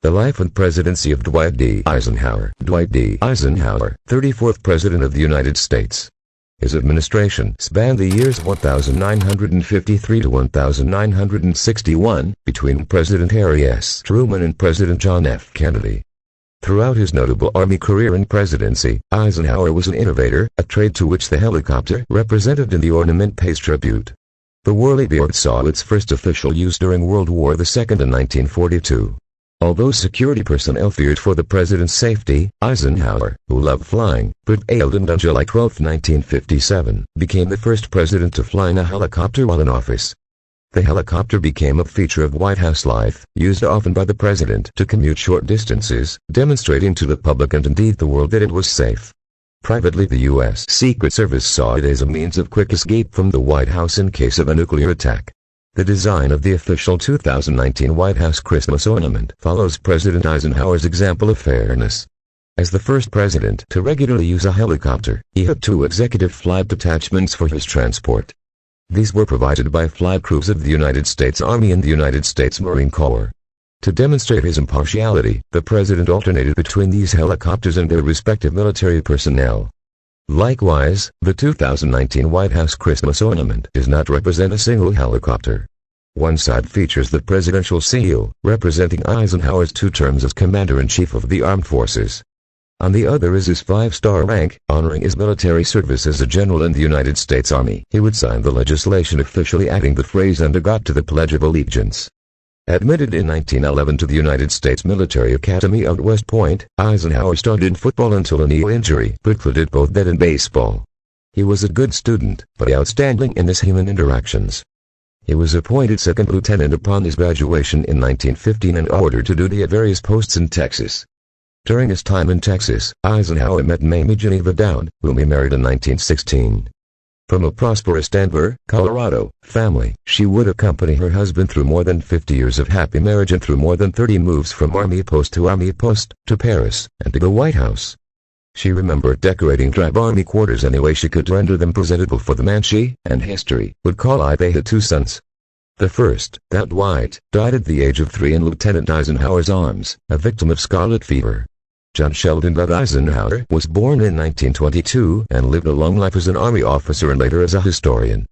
The life and presidency of Dwight D. Eisenhower. Dwight D. Eisenhower, 34th President of the United States. His administration spanned the years 1953 to 1961, between President Harry S. Truman and President John F. Kennedy. Throughout his notable Army career and presidency, Eisenhower was an innovator, a trait to which the helicopter represented in the ornament pays tribute. The whirlybird saw its first official use during World War II in 1942. Although security personnel feared for the president's safety, Eisenhower, who loved flying, prevailed and on July 12, 1957, became the first president to fly in a helicopter while in office. The helicopter became a feature of White House life, used often by the president to commute short distances, demonstrating to the public and indeed the world that it was safe. Privately, the U.S. Secret Service saw it as a means of quick escape from the White House in case of a nuclear attack. The design of the official 2019 White House Christmas ornament follows President Eisenhower's example of fairness. As the first president to regularly use a helicopter, he had 2 executive flight detachments for his transport. These were provided by flight crews of the United States Army and the United States Marine Corps. To demonstrate his impartiality, the president alternated between these helicopters and their respective military personnel. Likewise, the 2019 White House Christmas ornament does not represent a single helicopter. One side features the presidential seal, representing Eisenhower's 2 terms as Commander-in-Chief of the Armed Forces. On the other is his 5-star rank, honoring his military service as a general in the United States Army. He would sign the legislation officially adding the phrase "undergot" to the Pledge of Allegiance. Admitted in 1911 to the United States Military Academy at West Point, Eisenhower started football until a knee injury precluded both that and baseball. He was a good student, but outstanding in his human interactions. He was appointed second lieutenant upon his graduation in 1915 and ordered to duty at various posts in Texas. During his time in Texas, Eisenhower met Mamie Geneva Dowd, whom he married in 1916. From a prosperous Denver, Colorado, family, she would accompany her husband through more than 50 years of happy marriage and through more than 30 moves from Army post, to Paris, and to the White House. She remembered decorating drab Army quarters any way she could render them presentable for the man she, and history, would call I. They had 2 sons. The first, that Dwight, died at the age of 3 in Lieutenant Eisenhower's arms, a victim of scarlet fever. John Sheldon Bud Eisenhower was born in 1922 and lived a long life as an Army officer and later as a historian.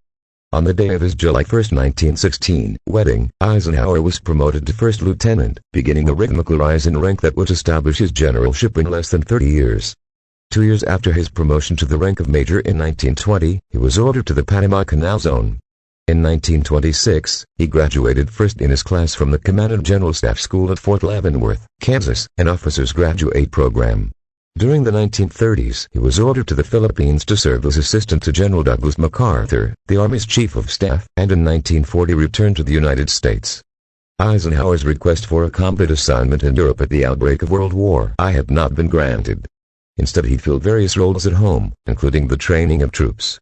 On the day of his July 1, 1916, wedding, Eisenhower was promoted to first lieutenant, beginning a rhythmical rise in rank that would establish his generalship in less than 30 years. 2 years after his promotion to the rank of major in 1920, he was ordered to the Panama Canal Zone. In 1926, he graduated first in his class from the Commandant General Staff School at Fort Leavenworth, Kansas, an officer's graduate program. During the 1930s, he was ordered to the Philippines to serve as assistant to General Douglas MacArthur, the Army's Chief of Staff, and in 1940 returned to the United States. Eisenhower's request for a combat assignment in Europe at the outbreak of World War I had not been granted. Instead, he filled various roles at home, including the training of troops.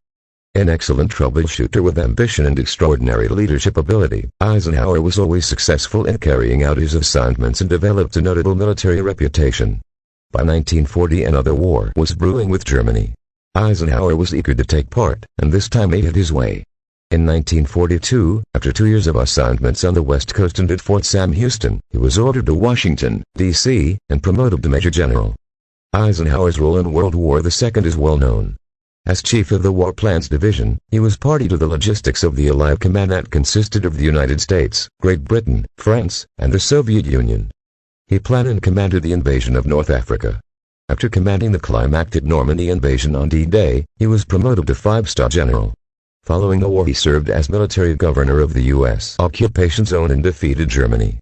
An excellent troubleshooter with ambition and extraordinary leadership ability, Eisenhower was always successful in carrying out his assignments and developed a notable military reputation. By 1940 another war was brewing with Germany. Eisenhower was eager to take part, and this time made it his way. In 1942, after 2 years of assignments on the West Coast and at Fort Sam Houston, he was ordered to Washington, D.C., and promoted to Major General. Eisenhower's role in World War II is well known. As chief of the War Plans Division, he was party to the logistics of the Allied command that consisted of the United States, Great Britain, France, and the Soviet Union. He planned and commanded the invasion of North Africa. After commanding the climactic Normandy invasion on D-Day, he was promoted to 5-star general. Following the war, he served as military governor of the U.S. occupation zone and defeated Germany.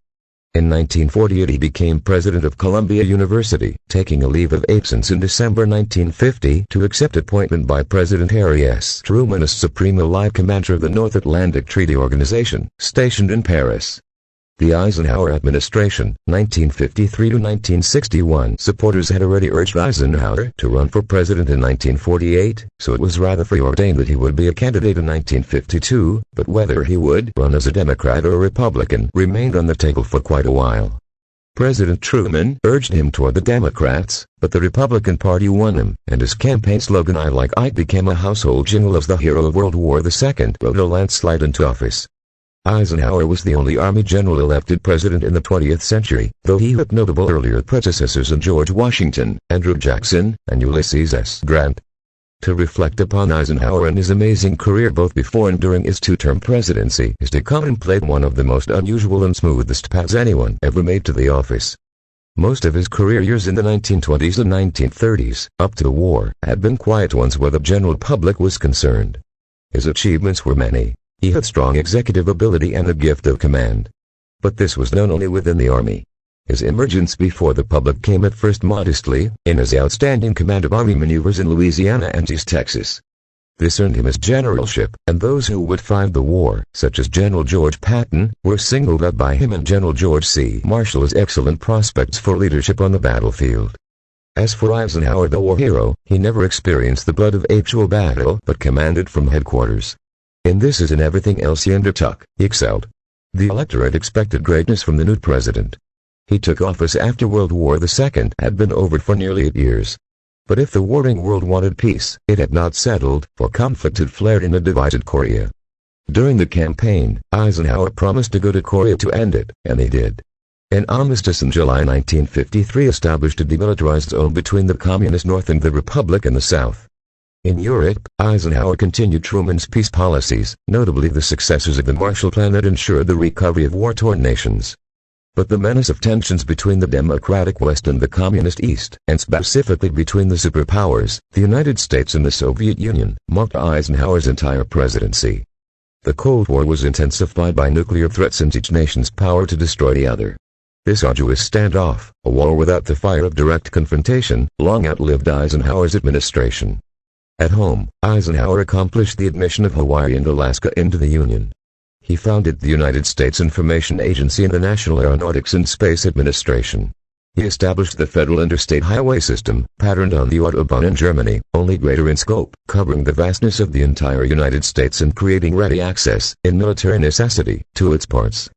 In 1948 he became president of Columbia University, taking a leave of absence in December 1950 to accept appointment by President Harry S. Truman as Supreme Allied Commander of the North Atlantic Treaty Organization, stationed in Paris. The Eisenhower administration, 1953 to 1961, supporters had already urged Eisenhower to run for president in 1948, so it was rather preordained that he would be a candidate in 1952, but whether he would run as a Democrat or a Republican remained on the table for quite a while. President Truman urged him toward the Democrats, but the Republican Party won him, and his campaign slogan "I Like Ike" became a household jingle as the hero of World War II rode a landslide into office. Eisenhower was the only Army general elected president in the 20th century, though he had notable earlier predecessors in George Washington, Andrew Jackson, and Ulysses S. Grant. To reflect upon Eisenhower and his amazing career both before and during his two-term presidency is to contemplate one of the most unusual and smoothest paths anyone ever made to the office. Most of his career years in the 1920s and 1930s, up to the war, had been quiet ones where the general public was concerned. His achievements were many. He had strong executive ability and the gift of command. But this was known only within the Army. His emergence before the public came at first modestly, in his outstanding command of Army maneuvers in Louisiana and East Texas. This earned him his generalship, and those who would fight the war, such as General George Patton, were singled out by him and General George C. Marshall as excellent prospects for leadership on the battlefield. As for Eisenhower, the war hero, he never experienced the blood of actual battle but commanded from headquarters. In this as in everything else he undertook, he excelled. The electorate expected greatness from the new president. He took office after World War II had been over for nearly 8 years. But if the warring world wanted peace, it had not settled, for conflict had flared in a divided Korea. During the campaign, Eisenhower promised to go to Korea to end it, and he did. An armistice in July 1953 established a demilitarized zone between the Communist North and the Republic in the South. In Europe, Eisenhower continued Truman's peace policies, notably the successors of the Marshall Plan that ensured the recovery of war-torn nations. But the menace of tensions between the democratic West and the communist East, and specifically between the superpowers, the United States and the Soviet Union, marked Eisenhower's entire presidency. The Cold War was intensified by nuclear threats and each nation's power to destroy the other. This arduous standoff, a war without the fire of direct confrontation, long outlived Eisenhower's administration. At home, Eisenhower accomplished the admission of Hawaii and Alaska into the Union. He founded the United States Information Agency and the National Aeronautics and Space Administration. He established the Federal Interstate Highway System, patterned on the Autobahn in Germany, only greater in scope, covering the vastness of the entire United States and creating ready access, in military necessity, to its parts.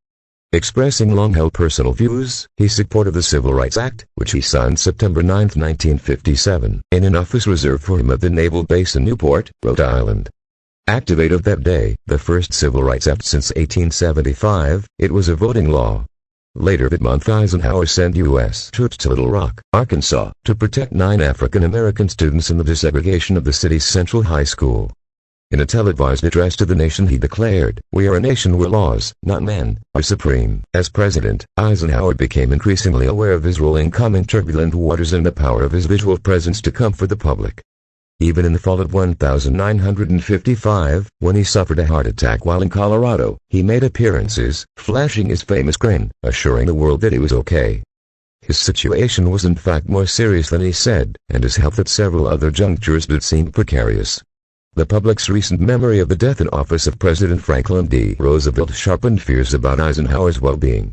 Expressing long-held personal views, he supported the Civil Rights Act, which he signed September 9, 1957, in an office reserved for him at the Naval Base in Newport, Rhode Island. Activated that day, the first Civil Rights Act since 1875, it was a voting law. Later that month Eisenhower sent U.S. troops to Little Rock, Arkansas, to protect 9 African American students in the desegregation of the city's Central High School. In a televised address to the nation he declared, "We are a nation where laws, not men, are supreme." As president, Eisenhower became increasingly aware of his role in calming turbulent waters and the power of his visual presence to comfort the public. Even in the fall of 1955, when he suffered a heart attack while in Colorado, he made appearances, flashing his famous grin, assuring the world that he was okay. His situation was in fact more serious than he said, and his health at several other junctures did seem precarious. The public's recent memory of the death in office of President Franklin D. Roosevelt sharpened fears about Eisenhower's well-being.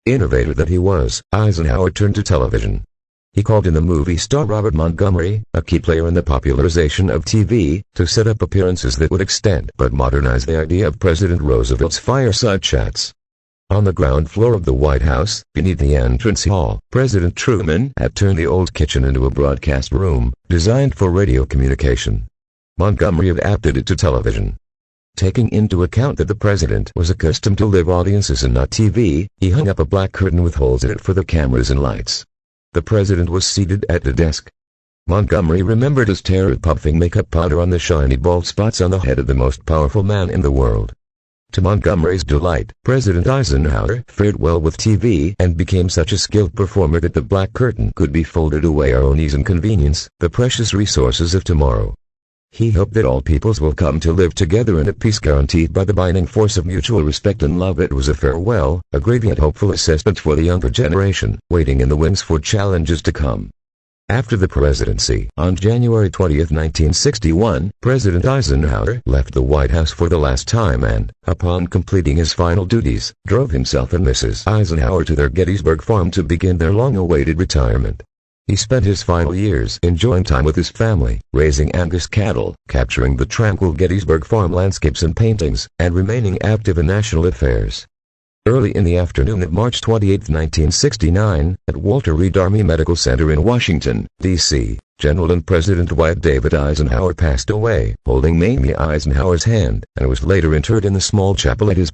Innovator that he was, Eisenhower turned to television. He called in the movie star Robert Montgomery, a key player in the popularization of TV, to set up appearances that would extend but modernize the idea of President Roosevelt's fireside chats. On the ground floor of the White House, beneath the entrance hall, President Truman had turned the old kitchen into a broadcast room, designed for radio communication. Montgomery adapted it to television. Taking into account that the president was accustomed to live audiences and not TV, he hung up a black curtain with holes in it for the cameras and lights. The president was seated at the desk. Montgomery remembered his terror at puffing makeup powder on the shiny bald spots on the head of the most powerful man in the world. To Montgomery's delight, President Eisenhower fared well with TV and became such a skilled performer that the black curtain could be folded away at our own ease and convenience, the precious resources of tomorrow. He hoped that all peoples will come to live together in a peace guaranteed by the binding force of mutual respect and love. It was a farewell, a grave yet hopeful assessment for the younger generation, waiting in the wings for challenges to come. After the presidency, on January 20, 1961, President Eisenhower left the White House for the last time and, upon completing his final duties, drove himself and Mrs. Eisenhower to their Gettysburg farm to begin their long-awaited retirement. He spent his final years enjoying time with his family, raising Angus cattle, capturing the tranquil Gettysburg farm landscapes and paintings, and remaining active in national affairs. Early in the afternoon of March 28, 1969, at Walter Reed Army Medical Center in Washington, D.C., General and President Dwight David Eisenhower passed away, holding Mamie Eisenhower's hand, and was later interred in the small chapel at his